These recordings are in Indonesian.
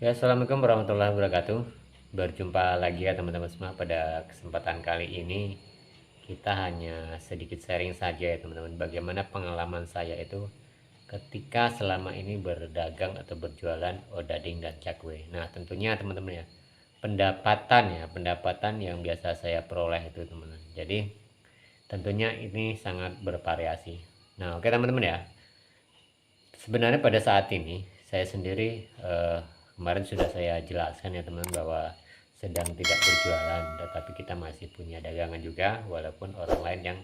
Ya, assalamualaikum warahmatullahi wabarakatuh. Berjumpa lagi ya teman-teman semua. Pada kesempatan kali ini kita hanya sedikit sharing saja ya teman-teman, bagaimana pengalaman saya itu ketika selama ini berdagang atau berjualan odading dan cakwe. Nah, tentunya teman-teman ya, pendapatan yang biasa saya peroleh itu teman-teman. Jadi tentunya ini sangat bervariasi. Nah, oke teman-teman ya, sebenarnya pada saat ini saya sendiri kemarin sudah saya jelaskan ya teman, bahwa sedang tidak berjualan, tetapi kita masih punya dagangan juga walaupun orang lain yang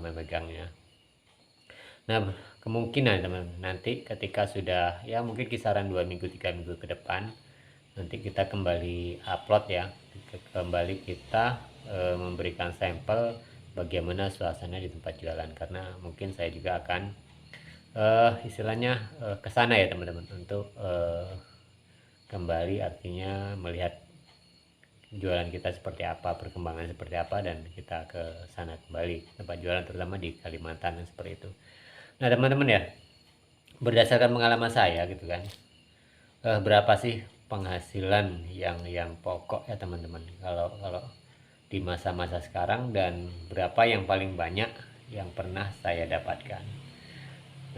memegangnya. Nah, kemungkinan teman, nanti ketika sudah ya mungkin kisaran 2 minggu 3 minggu ke depan, nanti kita kembali upload ya, kembali kita memberikan sampel bagaimana suasana di tempat jualan, karena mungkin saya juga akan istilahnya ke sana ya teman-teman, untuk kembali artinya melihat jualan kita seperti apa, perkembangan seperti apa, dan kita ke sana kembali tempat jualan, terutama di Kalimantan seperti itu. Nah teman-teman ya, berdasarkan pengalaman saya gitu kan, berapa sih penghasilan yang pokok ya teman-teman, kalau kalau di masa-masa sekarang, dan berapa yang paling banyak yang pernah saya dapatkan.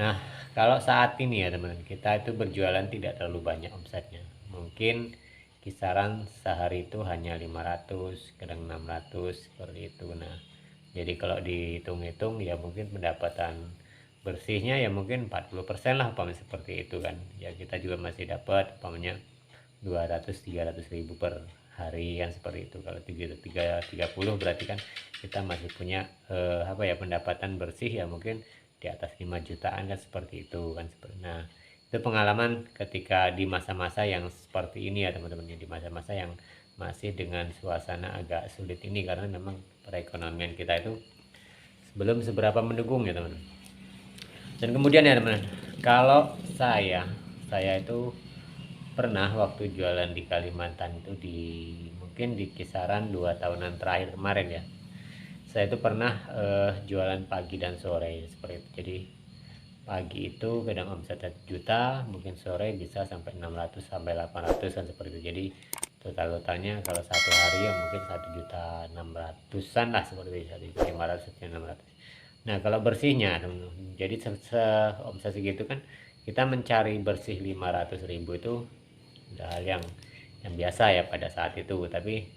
Nah, kalau saat ini ya teman-teman, kita itu berjualan tidak terlalu banyak omsetnya. Mungkin kisaran sehari itu hanya 500, kadang 600 seperti itu. Nah, jadi kalau dihitung-hitung ya mungkin pendapatan bersihnya ya mungkin 40% lah umpamanya seperti itu kan. Ya kita juga masih dapat umpamanya 200-300 ribu per hari kan seperti itu. Kalau 30 berarti kan kita masih punya apa ya, pendapatan bersih ya mungkin di atas 5 jutaan kan seperti itu kan. Nah, itu pengalaman ketika di masa-masa yang seperti ini ya teman-teman, di masa-masa yang masih dengan suasana agak sulit ini, karena memang perekonomian kita itu belum seberapa mendukung ya teman-teman. Dan kemudian ya teman-teman, kalau saya itu pernah waktu jualan di Kalimantan itu, di mungkin di kisaran 2 tahunan terakhir kemarin ya, saya itu pernah jualan pagi dan sore seperti itu. Jadi pagi itu kadang omset 1 juta, mungkin sore bisa sampai 600 sampai 800 kan seperti itu. Jadi totalnya kalau satu hari ya mungkin 1.600.000-an lah seperti itu, 1.500.000 1.600.000. Nah, kalau bersihnya teman-teman, jadi omset segitu kan kita mencari bersih 500.000 itu udah hal yang biasa ya pada saat itu. Tapi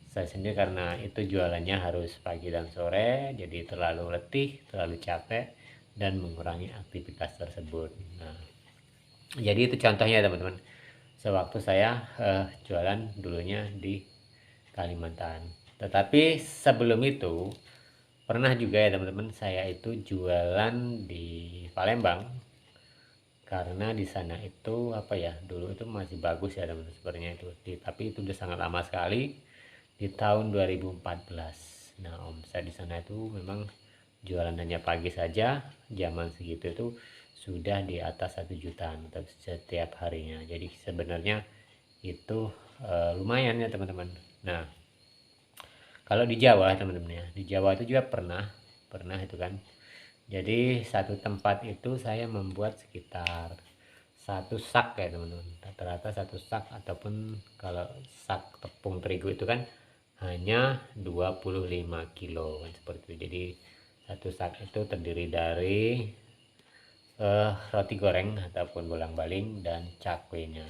saya sendiri karena itu jualannya harus pagi dan sore, jadi terlalu letih, terlalu capek, dan mengurangi aktivitas tersebut. Nah, jadi itu contohnya teman-teman, sewaktu saya jualan dulunya di Kalimantan. Tetapi sebelum itu pernah juga ya teman-teman, saya itu jualan di Palembang, karena di sana itu apa ya, dulu itu masih bagus ya teman-teman sebenarnya itu tapi itu udah sangat lama sekali, di tahun 2014. Nah, omset di sana itu memang jualan hanya pagi saja, zaman segitu itu sudah di atas 1 jutaan setiap harinya. Jadi sebenarnya itu lumayan ya teman-teman. Nah, kalau di Jawa teman-teman ya, di Jawa itu juga pernah itu kan. Jadi satu tempat itu saya membuat sekitar 1 sak ya teman-teman, rata-rata 1 sak, ataupun kalau sak tepung terigu itu kan hanya 25 kilo kan seperti itu. Jadi 1 sak itu terdiri dari roti goreng ataupun bolang-baling dan cakwenya.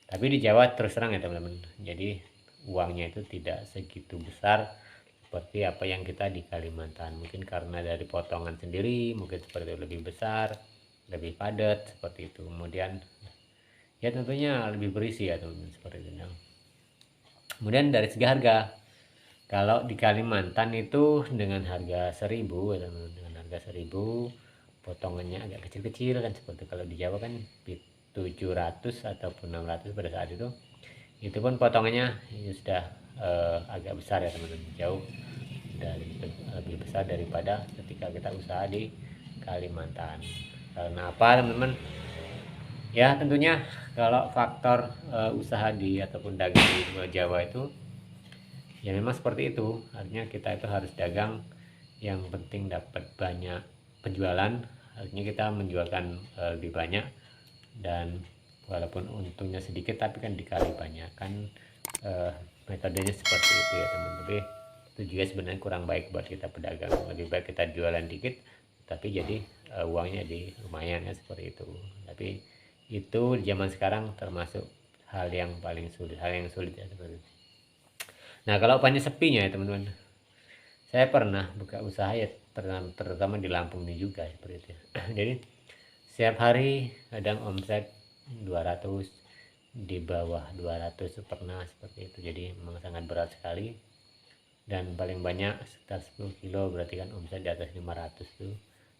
Tapi di Jawa terus terang ya teman-teman, jadi uangnya itu tidak segitu besar seperti apa yang kita di Kalimantan. Mungkin karena dari potongan sendiri mungkin seperti itu, lebih besar, lebih padat seperti itu. Kemudian ya tentunya lebih berisi ya teman-teman seperti itu. Nah, kemudian dari segi harga, kalau di Kalimantan itu dengan harga 1.000 ya teman-teman, dengan harga 1.000 potongannya agak kecil-kecil kan seperti itu. Kalau di Jawa kan 700 ataupun 600 pada saat itu pun potongannya ini sudah agak besar ya teman-teman, jauh dari lebih besar daripada ketika kita usaha di Kalimantan. Karena apa teman-teman? Ya tentunya kalau faktor usaha di ataupun dagang di Pulau Jawa itu ya memang seperti itu. Artinya kita itu harus dagang, yang penting dapat banyak penjualan. Artinya kita menjualkan lebih banyak, dan walaupun untungnya sedikit tapi kan dikali banyak kan. Metodenya seperti itu ya teman, tapi itu juga sebenarnya kurang baik buat kita pedagang. Lebih baik kita jualan dikit tapi jadi uangnya di lumayan ya, seperti itu. Tapi itu di zaman sekarang termasuk hal yang paling sulit, hal yang sulit ya teman. Nah kalau apanya sepinya ya teman-teman, saya pernah buka usaha ya, terutama di Lampung ini juga seperti itu ya. Jadi setiap hari kadang omset 200, di bawah 200 pernah seperti itu. Jadi memang sangat berat sekali, dan paling banyak sekitar 10 kilo berarti kan omset di atas 500 tuh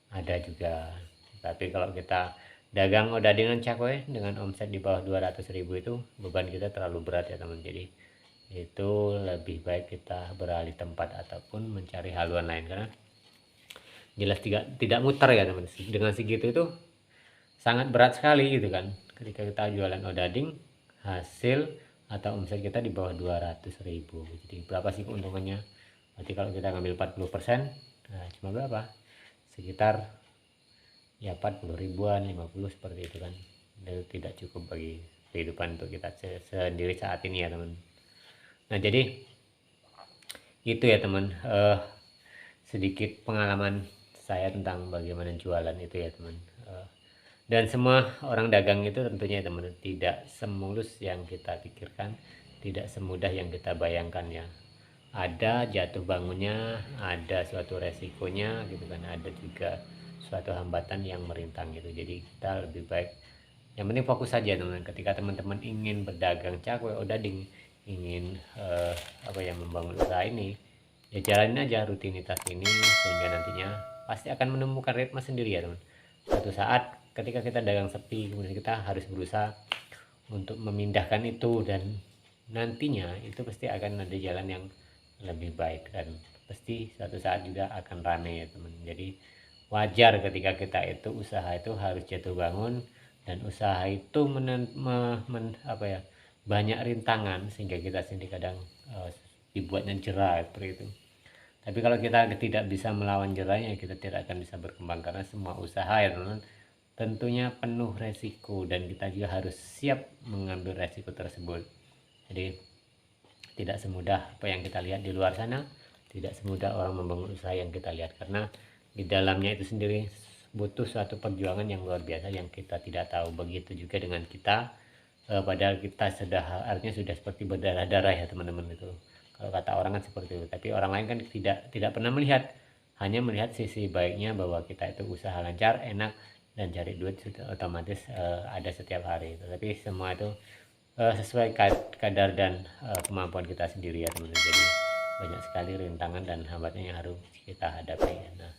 ada juga. Tapi kalau kita dagang udah dengan cakwe dengan omset di bawah 200.000 itu beban kita terlalu berat ya teman. Jadi itu lebih baik kita beralih tempat ataupun mencari haluan lain, karena jelas tidak muter ya teman. Dengan segitu itu sangat berat sekali gitu kan, ketika kita jualan odading hasil atau omset kita di bawah 200.000. Jadi berapa sih keuntungannya? Berarti kalau kita ngambil 40%, nah cuma berapa? Sekitar ya 40 ribuan, 50 seperti itu kan. Itu tidak cukup bagi kehidupan untuk kita sendiri saat ini ya teman. Nah jadi itu ya teman, sedikit pengalaman saya tentang bagaimana jualan itu ya teman. Dan semua orang dagang itu tentunya teman tidak semulus yang kita pikirkan, tidak semudah yang kita bayangkan ya. Ada jatuh bangunnya, ada suatu resikonya gitu kan, ada juga suatu hambatan yang merintang gitu. Jadi kita lebih baik yang penting fokus saja teman. Ketika teman-teman ingin berdagang cakwe odading, ingin membangun usaha ini, ya jalanin aja rutinitas ini sehingga nantinya pasti akan menemukan ritme sendiri ya teman. Suatu saat ketika kita dagang sepi, kemudian kita harus berusaha untuk memindahkan itu, dan nantinya itu pasti akan ada jalan yang lebih baik, dan pasti suatu saat juga akan rame ya teman. Jadi wajar ketika kita itu usaha itu harus jatuh bangun, dan usaha itu banyak rintangan sehingga kita sendiri kadang dibuatnya jerah seperti itu. Tapi kalau kita tidak bisa melawan jerahnya, kita tidak akan bisa berkembang, karena semua usaha ya teman tentunya penuh resiko, dan kita juga harus siap mengambil resiko tersebut. Jadi tidak semudah apa yang kita lihat di luar sana, tidak semudah orang membangun usaha yang kita lihat, karena di dalamnya itu sendiri butuh suatu perjuangan yang luar biasa yang kita tidak tahu. Begitu juga dengan kita, padahal kita artinya sudah seperti berdarah-darah ya teman-teman. Itu kalau kata orang kan seperti itu, tapi orang lain kan tidak pernah melihat, hanya melihat sisi baiknya bahwa kita itu usaha lancar, enak, dan cari duit otomatis ada setiap hari. Tapi semua itu sesuai kadar dan kemampuan kita sendiri ya teman-teman. Jadi banyak sekali rintangan dan hambatan yang harus kita hadapi. Nah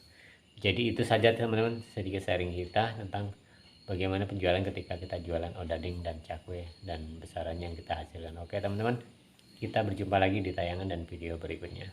jadi itu saja teman-teman, sedikit sharing kita tentang bagaimana penjualan ketika kita jualan odading dan cakwe dan besaran yang kita hasilkan. Oke teman-teman, kita berjumpa lagi di tayangan dan video berikutnya.